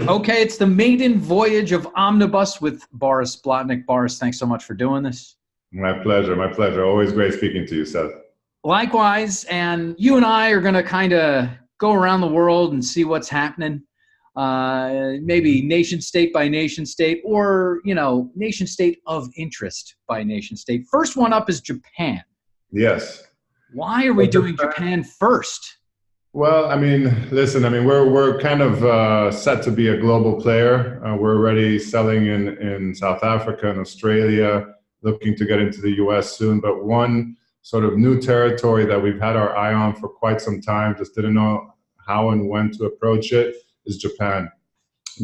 Okay, it's the maiden voyage of Omnibus with Boris Blatnik. Boris, thanks so much for doing this. My pleasure. My pleasure. Always great speaking to you, Seth. Likewise, and you and I are going to kind of go around the world and see what's happening. Maybe nation state by nation state, or nation state of interest by nation state. First one up is Japan. Yes. Why are we doing Japan first? Well, I mean, listen. I mean, we're kind of set to be a global player. We're already selling in South Africa and Australia, looking to get into the U.S. soon. But one sort of new territory that we've had our eye on for quite some time, just didn't know how and when to approach it, is Japan.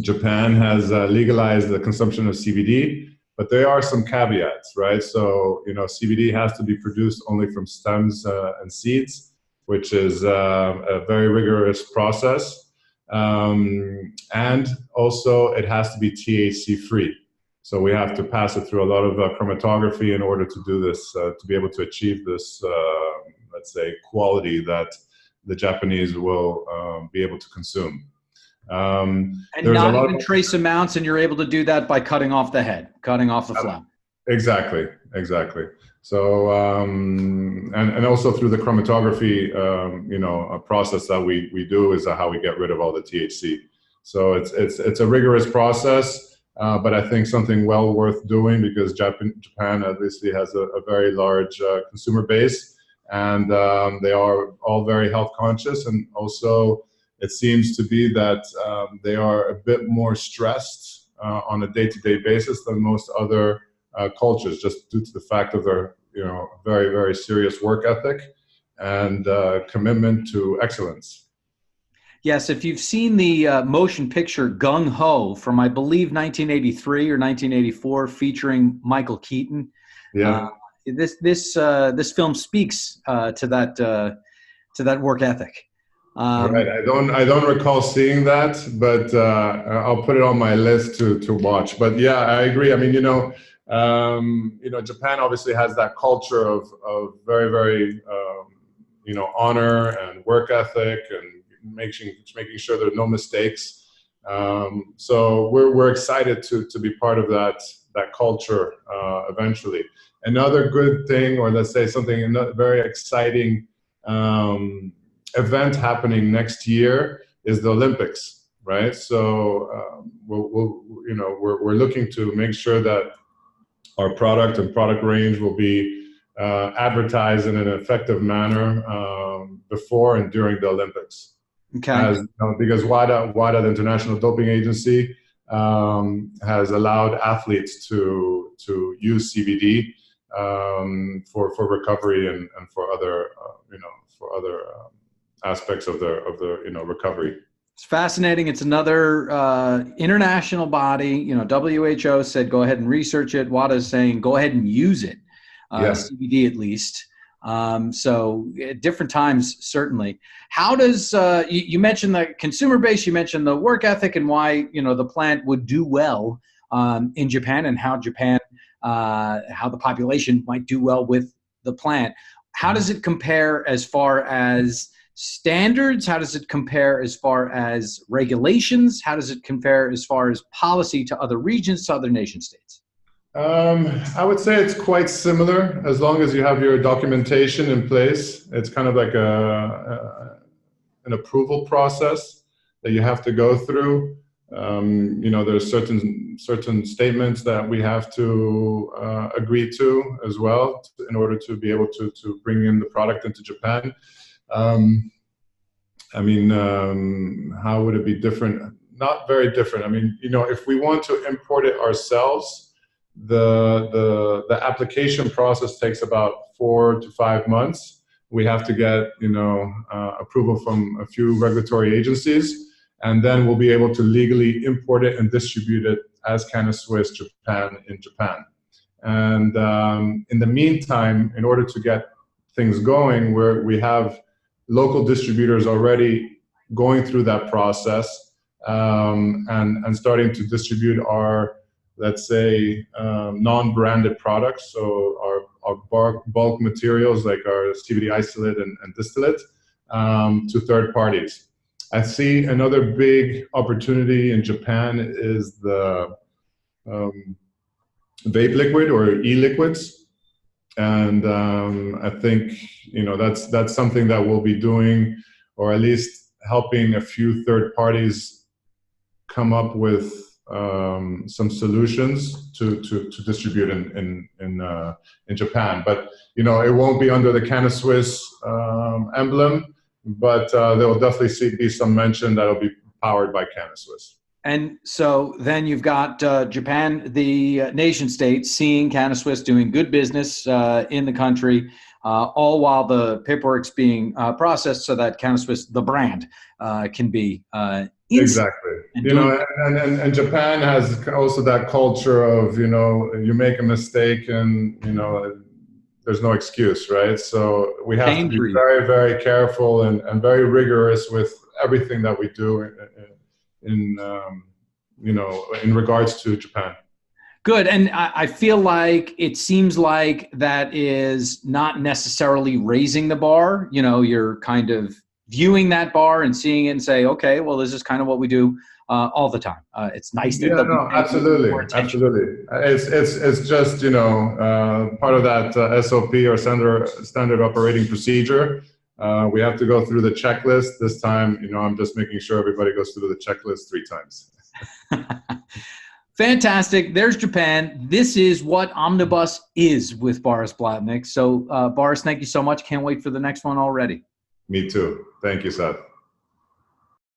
Japan has legalized the consumption of CBD, but there are some caveats, right? So, CBD has to be produced only from stems and seeds, which is a very rigorous process. And also it has to be THC free. So we have to pass it through a lot of chromatography in order to do this, to be able to achieve this, let's say, quality that the Japanese will be able to consume. And not even trace amounts, and you're able to do that by cutting off the head, cutting off the flower. Exactly. So, and also through the chromatography, a process that we do is how we get rid of all the THC. So it's a rigorous process, but I think something well worth doing, because Japan obviously has a very large consumer base, and they are all very health conscious, and also it seems to be that they are a bit more stressed on a day-to-day basis than most other cultures, just due to the fact of their very, very serious work ethic and commitment to excellence. Yes, if you've seen the motion picture Gung Ho from, I believe, 1983 or 1984, featuring Michael Keaton, this film speaks to that work ethic. Right. I don't recall seeing that, but I'll put it on my list to watch. But yeah, I agree. I mean, Japan obviously has that culture of very, very, honor and work ethic, and making sure there are no mistakes. So we're excited to be part of that culture eventually. Another good thing, or let's say something very exciting event happening next year, is the Olympics, right? So we're looking to make sure that our product and product range will be advertised in an effective manner before and during the Olympics. Okay. Because WADA, the International Doping Agency, has allowed athletes to use CBD for recovery and for other aspects of the recovery. It's fascinating. It's another international body. WHO said go ahead and research it. WADA is saying go ahead and use it. CBD at least. So at different times, certainly. How does you mentioned the consumer base? You mentioned the work ethic and why the plant would do well in Japan, and how the population might do well with the plant. How does it compare as far as standards? How does it compare as far as regulations? How does it compare as far as policy to other regions, to other nation states? I would say it's quite similar, as long as you have your documentation in place. It's kind of like an approval process that you have to go through. There's certain statements that we have to agree to as well in order to be able to bring in the product into Japan. How would it be different? Not very different. I mean, if we want to import it ourselves, the application process takes about 4 to 5 months. We have to get approval from a few regulatory agencies, and then we'll be able to legally import it and distribute it as Canna Swiss Japan in Japan. And in the meantime, in order to get things going, we have local distributors already going through that process and starting to distribute our, let's say, non-branded products. So our bulk materials like our CBD isolate and distillate to third parties. I see another big opportunity in Japan is the vape liquid or e-liquids. And I think, that's something that we'll be doing, or at least helping a few third parties come up with some solutions to distribute in Japan. But it won't be under the CannaSwiss emblem, but there will definitely be some mention that'll be powered by CannaSwiss. And so then you've got Japan, the nation state, seeing CannaSwiss doing good business in the country, all while the paperwork's being processed so that CannaSwiss, the brand, can be exactly. And Japan has also that culture of, you make a mistake and, there's no excuse, right? So we have to be very, very careful and very rigorous with everything that we do in regards to Japan. Good. And I feel like it seems like that is not necessarily raising the bar. You're kind of viewing that bar and seeing it and say, okay, well, this is kind of what we do all the time. It's nice that absolutely. It's just, part of that SOP or standard operating procedure. We have to go through the checklist. This time, I'm just making sure everybody goes through the checklist 3 times. Fantastic. There's Japan. This is what Omnibus is with Boris Blatnik. So, Boris, thank you so much. Can't wait for the next one already. Me too. Thank you, Seth.